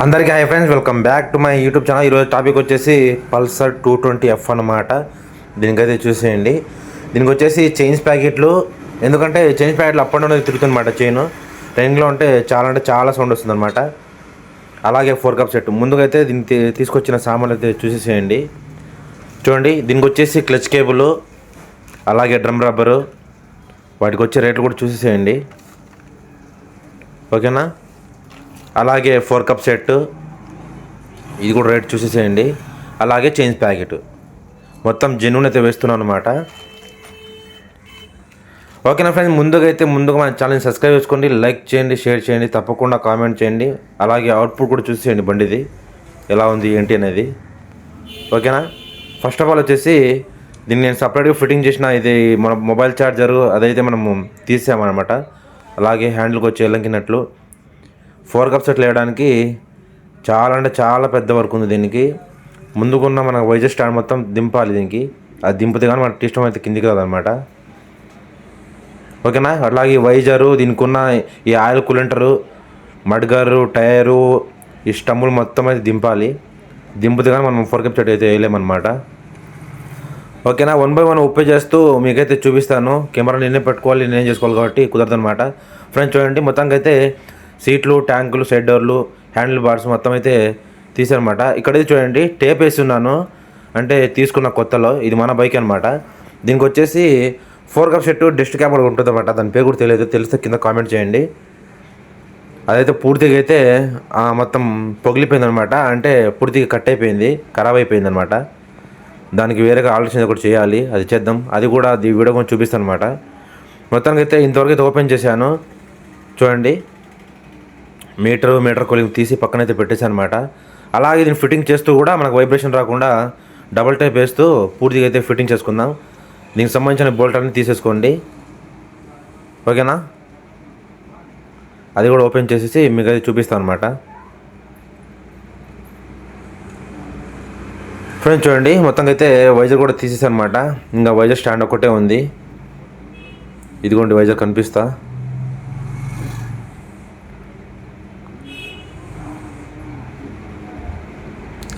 అందరికీ hi friends, welcome back to my YouTube channel. ఈరోజు topic వచ్చేసి పల్సర్ 220F అన్నమాట. దీనికైతే చూసేయండి. దీనికి వచ్చేసి చైన్స్ ప్యాకెట్లు, ఎందుకంటే చైన్స్ ప్యాకెట్లు అప్ అండ్ డౌన్ తిరుగుతుందన్నమాట. చైన్ ట్రైన్లో ఉంటే చాలా సౌండ్ వస్తుంది అనమాట. అలాగే 4 కప్ సెట్. ముందుగా అయితే దీనికి తీసుకొచ్చిన సామాన్లు అయితే చూసేసేయండి. చూడండి, దీనికి వచ్చేసి క్లచ్ కేబుల్, అలాగే డ్రమ్ రబ్బరు, వాటికి వచ్చే రేట్లు కూడా చూసేసేయండి. ఓకేనా? అలాగే 4 కప్ సెట్, ఇది కూడా రేట్ చూసేసేయండి. అలాగే చైన్స్ ప్యాకెట్, మొత్తం జెన్యూన్ అయితే వేస్తున్నాను అనమాట. ఓకేనా ఫ్రెండ్స్, ముందుగా మన ఛానల్ని సబ్స్క్రైబ్ చేసుకోండి, లైక్ చేయండి, షేర్ చేయండి, తప్పకుండా కామెంట్ చేయండి. అలాగే అవుట్పుట్ కూడా చూసేయండి, బండిది ఎలా ఉంది ఏంటి అనేది. ఓకేనా? ఫస్ట్ ఆఫ్ ఆల్ వచ్చేసి దీన్ని నేను సపరేట్గా ఫిట్టింగ్ చేసిన, ఇది మన మొబైల్ ఛార్జరు అదైతే మనము తీసామన్నమాట. అలాగే హ్యాండిల్కి వచ్చే ఎల్లంకినట్లు 4 కప్ సెట్లు వేయడానికి చాలా పెద్ద వర్క్ ఉంది. దీనికి ముందుకున్న మన వైజర్ స్టాండ్ మొత్తం దింపాలి. దీనికి అది దింపితే కానీ మనకి ఇష్టం అయితే కిందికి రాదనమాట. ఓకేనా? అలాగే వైజరు, దీనికి ఉన్న ఈ ఆయిల్ కూలెంటరు, మడ్గారు, టైరు, ఈ స్టంబులు మొత్తం అయితే దింపాలి. దింపితే కానీ మనం 4 కప్ సెట్ అయితే వేయలేమన్నమాట. ఓకేనా? 1 బై 1 ఉప్పే చేస్తూ మీకైతే చూపిస్తాను. కెమెరా నేనే పెట్టుకోవాలి, నేనే చేసుకోవాలి కాబట్టి కుదరదనమాట. ఫ్రెండ్స్ చూడండి, మొత్తానికి అయితే సీట్లు, ట్యాంకులు, సైడ్ డోర్లు, హ్యాండిల్ బార్స్ మొత్తం అయితే తీసారనమాట. ఇక్కడైతే చూడండి, టేప్ వేసి ఉన్నాను, అంటే తీసుకున్న కొత్తలో. ఇది మన బైక్ అనమాట. దీనికి వచ్చేసి 4 కప్ సెట్ డస్ట్ క్యాప్ కూడా ఉంటుంది అనమాట. దాని పేరు కూడా తెలియదు, తెలిస్తే కింద కామెంట్ చేయండి. అదైతే పూర్తిగా అయితే మొత్తం పొగిలిపోయింది అనమాట. అంటే పూర్తిగా కట్ అయిపోయింది, ఖరాబ్ అయిపోయింది అనమాట. దానికి వేరేగా ఆలోచన ఒకటి చేయాలి, అది చేద్దాం. అది కూడా అది వీడియో కొంచెం చూపిస్తాను అనమాట. మొత్తానికి అయితే ఇంతవరకు అయితే ఓపెన్ చేశాను. చూడండి, మీటర్ కూలింగ్ తీసి పక్కనైతే పెట్టేశాను అనమాట. అలాగే దీన్ని ఫిట్టింగ్ చేస్తూ కూడా మనకు వైబ్రేషన్ రాకుండా డబుల్ టైప్ వేస్తూ పూర్తిగా అయితే ఫిట్టింగ్ చేసుకుందాం. దీనికి సంబంధించిన బోల్ట్ అన్ని తీసేసుకోండి. ఓకేనా? అది కూడా ఓపెన్ చేసేసి మీకు అయితే చూపిస్తాను అనమాట. ఫ్రెండ్స్ చూడండి, మొత్తంగా అయితే వైజర్ కూడా తీసేసాను అనమాట. ఇంకా వైజర్ స్టాండ్ ఒకటే ఉంది. ఇదిగోండి వైజర్ కనిపిస్తా.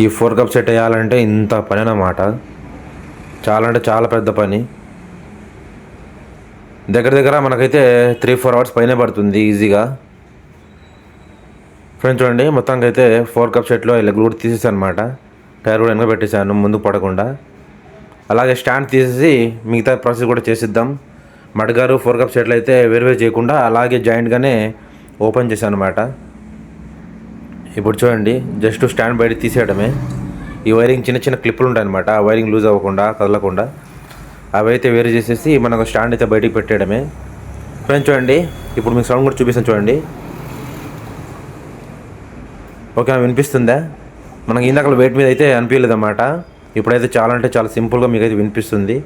ఈ 4 కప్ సెట్ వేయాలంటే ఇంత పని అన్నమాట. చాలా పెద్ద పని. దగ్గర మనకైతే 3-4 అవర్స్ పైనే పడుతుంది ఈజీగా. ఫ్రెండ్స్ చూడండి, మొత్తానికి అయితే 4 కప్ సెట్లో లెగ్లు కూడా తీసేసాను అనమాట. టైర్ కూడా వెనక పెట్టేశాను ముందుకు పడకుండా. అలాగే స్టాండ్ తీసేసి మిగతా ప్రాసెస్ కూడా చేసిద్దాం. మడ్గారు 4 కప్ సెట్లు అయితే వేరు చేయకుండా అలాగే జాయింట్గానే ఓపెన్ చేశాను అనమాట. ఇప్పుడు చూడండి, జస్ట్ స్టాండ్ బయట తీసేయడమే. ఈ వైరింగ్ చిన్న క్లిప్పులు ఉంటాయన్నమాట. ఆ వైరింగ్ లూజ్ అవ్వకుండా, కదలకుండా అవి అయితే వేరు చేసేసి మనకు స్టాండ్ అయితే బయటికి పెట్టేయడమే. ఫ్రెండ్స్ చూడండి, ఇప్పుడు మీకు సౌండ్ కూడా చూపిస్తాను చూడండి. ఓకే, వినిపిస్తుందా? మనకి ఇందాక వెయిట్ మీద అయితే అనిపించలేదు అన్నమాట. ఇప్పుడైతే చాలా సింపుల్గా మీకు అయితే వినిపిస్తుంది.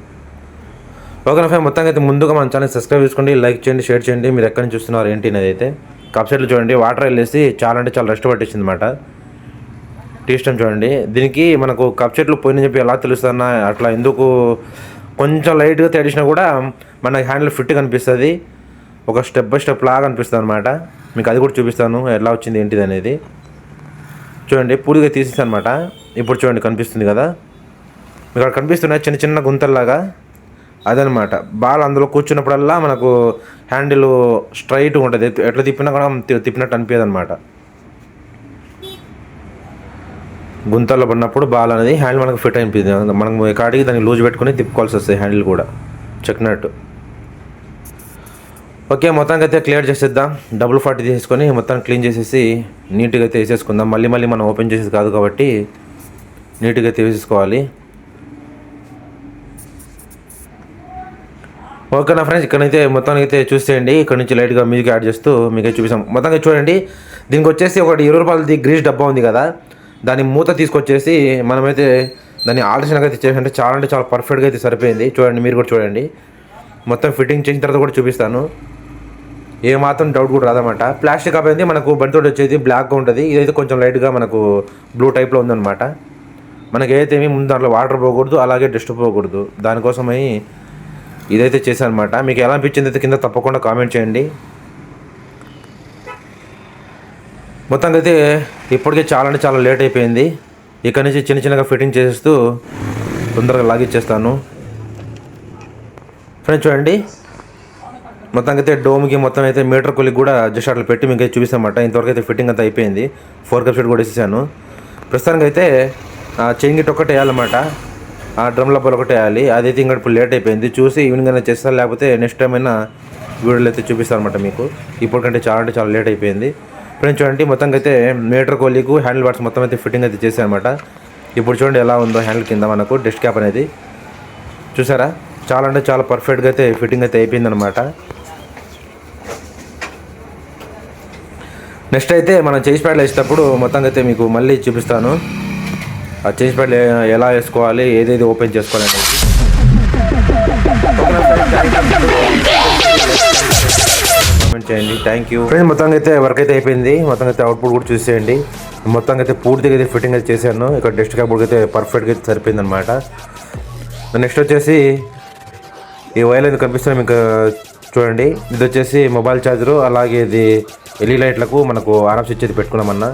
ఓకే ఫ్రెండ్, మొత్తంగా అయితే ముందుగా మన ఛానల్ సబ్స్క్రైబ్ చేసుకోండి, లైక్ చేయండి, షేర్ చేయండి. మీరు ఎక్కడి నుంచి చూస్తున్నారు ఏంటి అనేది అయితే. కప్ సెట్లు చూడండి, వాటర్ వెళ్ళేసి చాలా రెస్ట్ పట్టించింది అనమాట. టీ స్టమ్ చూడండి, దీనికి మనకు కప్ సెట్లు పోయిన చెప్పి ఎలా తెలుస్తున్నా అట్లా ఎందుకు కొంచెం లైట్గా తేడిసినా కూడా మనకి హ్యాండిల్ ఫిట్ కనిపిస్తుంది. ఒక స్టెప్ బై స్టెప్ లాగా అనిపిస్తుంది అనమాట. మీకు అది కూడా చూపిస్తాను ఎలా వచ్చింది ఏంటిది అనేది. చూడండి, పూర్తిగా తీసేస్తాను అనమాట. ఇప్పుడు చూడండి, కనిపిస్తుంది కదా, మీకు అక్కడ కనిపిస్తున్నాయి చిన్న గుంతల్లాగా. అదనమాట బాల్ అందులో కూర్చున్నప్పుడల్లా మనకు హ్యాండిల్ స్ట్రైట్గా ఉంటుంది. ఎట్లా తిప్పినా కూడా తిప్పినట్టు అనిపించదు అనమాట. గుంతల్లో పడినప్పుడు బాల్ అనేది హ్యాండిల్ మనకు ఫిట్ అనిపిస్తుంది. మనం కాడికి దాన్ని లూజ్ పెట్టుకుని తిప్పుకోవాల్సి వస్తుంది హ్యాండిల్ కూడా చెక్కినట్టు. ఓకే, మొత్తానికి అయితే క్లియర్ చేసేద్దాం. 40 తీసేసుకొని మొత్తం క్లీన్ చేసేసి నీట్గా అయితే వేసేసుకుందాం. మళ్ళీ మనం ఓపెన్ చేసేది కాదు కాబట్టి నీట్గా అయితే వేసేసుకోవాలి. ఓకేనా ఫ్రెండ్స్, ఇక్కడైతే మొత్తానికి అయితే చూసేయండి. ఇక్కడ నుంచి లైట్గా మ్యూజిక్ యాడ్ చేస్తూ మీకైతే చూపిస్తాం. మొత్తంగా చూడండి, దీనికి వచ్చేసి ఒకటి 20 రూపాయలది గ్రీస్ డబ్బా ఉంది కదా, దాని మూత తీసుకొచ్చేసి మనమైతే దాన్ని ఆల్టరేషన్గా అయితే చేసామంటే చాలా పర్ఫెక్ట్గా అయితే సరిపోయింది. చూడండి, మీరు కూడా చూడండి. మొత్తం ఫిట్టింగ్ చేసిన తర్వాత కూడా చూపిస్తాను. ఏమాత్రం డౌట్ కూడా రాదన్నమాట. ప్లాస్టిక్ అయిపోయింది మనకు బండితో వచ్చేది బ్లాక్గా ఉంటుంది. ఇదైతే కొంచెం లైట్గా మనకు బ్లూ టైప్లో ఉందన్నమాట. మనకి ఏదైతే ముందు దాంట్లో వాటర్ పోకూడదు, అలాగే డస్ట్ పోకూడదు. దానికోసమై ఇదైతే చేశాను అనమాట. మీకు ఎలా అనిపించింది అయితే కింద తప్పకుండా కామెంట్ చేయండి. మొత్తంగా అయితే ఇప్పటికే చాలా అంటే చాలా లేట్ అయిపోయింది. ఇక్కడ నుంచి చిన్న చిన్నగా ఫిట్టింగ్ చేస్తూ తొందరగా లాగిచ్చేస్తాను. ఫ్రెండ్స్ చూడండి, మొత్తానికి అయితే డోమ్కి మొత్తం అయితే మీటర్ కొలికి కూడా జస్ట్ అట్లా పెట్టి మీకు అయితే చూపిస్తామన్నమాట. ఇంతవరకు అయితే ఫిట్టింగ్ అంతా అయిపోయింది. 4 కప్ షీట్ కూడా వేసేసాను. ప్రస్తుతానికి అయితే చైన్ గిట్ ఒకటి వేయాలన్నమాట. ఆ డ్రమ్ లబ్బలు ఒకటి వేయాలి. అదైతే ఇంకా ఇప్పుడు లేట్ అయిపోయింది. చూసి ఈవినింగ్ అయినా చేస్తాను, లేకపోతే నెక్స్ట్ టైం అయినా వీడియోలో అయితే చూపిస్తాను అనమాట మీకు. ఇప్పటికంటే చాలా అంటే చాలా లేట్ అయిపోయింది. ఫ్రెండ్స్ చూడండి, మొత్తంగా అయితే మీటర్ కోలీకు హ్యాండిల్ బార్స్ మొత్తం అయితే ఫిట్టింగ్ అయితే చేశాను అనమాట. ఇప్పుడు చూడండి ఎలా ఉందో హ్యాండిల్ కింద మనకు డస్ట్ క్యాప్ అనేది. చూసారా, చాలా అంటే చాలా పర్ఫెక్ట్గా అయితే ఫిట్టింగ్ అయితే అయిపోయింది అనమాట. నెక్స్ట్ అయితే మనం చేసి ప్యాడ్లు వేసేటప్పుడు మొత్తంగా అయితే మీకు మళ్ళీ చూపిస్తాను. ఆ చేసి ప్యాడ్లు ఎలా వేసుకోవాలి, ఏదేది ఓపెన్ చేసుకోవాలి అనేది. కామెంట్ చేయండి. Thank you friends. మొత్తంగా అయితే వర్క్ అయితే అయిపోయింది. మొత్తంగా అయితే అవుట్పుట్ కూడా చూసేయండి. మొత్తంగా అయితే పూర్తిగా అయితే ఫిట్టింగ్ అయితే చేశాను. ఇక్కడ డస్ట్ క్యాప్ అయితే పర్ఫెక్ట్గా అయితే సరిపోయింది అనమాట. నెక్స్ట్ వచ్చేసి ఈ వైర్ అయితే కనిపిస్తుంది మీకు చూడండి. ఇది వచ్చేసి మొబైల్ ఛార్జరు, అలాగే ఇది ఎల్ఈ లైట్లకు మనకు ఆర్ఎఫ్ స్విచ్ అయితే పెట్టుకున్నామన్నా.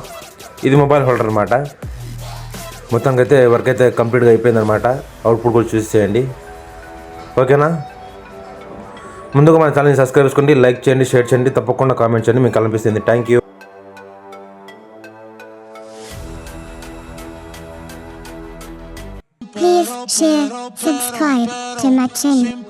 ఇది మొబైల్ హోల్డర్ అనమాట. మొత్తంగా అయితే వర్క్ అయితే కంప్లీట్గా అయిపోయింది అనమాట. అవుట్పుట్ కూడా చూసేయండి. ఓకేనా? ముందుగా మన ఛానల్ని సబ్స్క్రైబ్ చేసుకోండి, లైక్ చేయండి, షేర్ చేయండి, తప్పకుండా కామెంట్ చేయండి. మీకు కనిపిస్తుంది. Thank you. Please share, subscribe to my channel.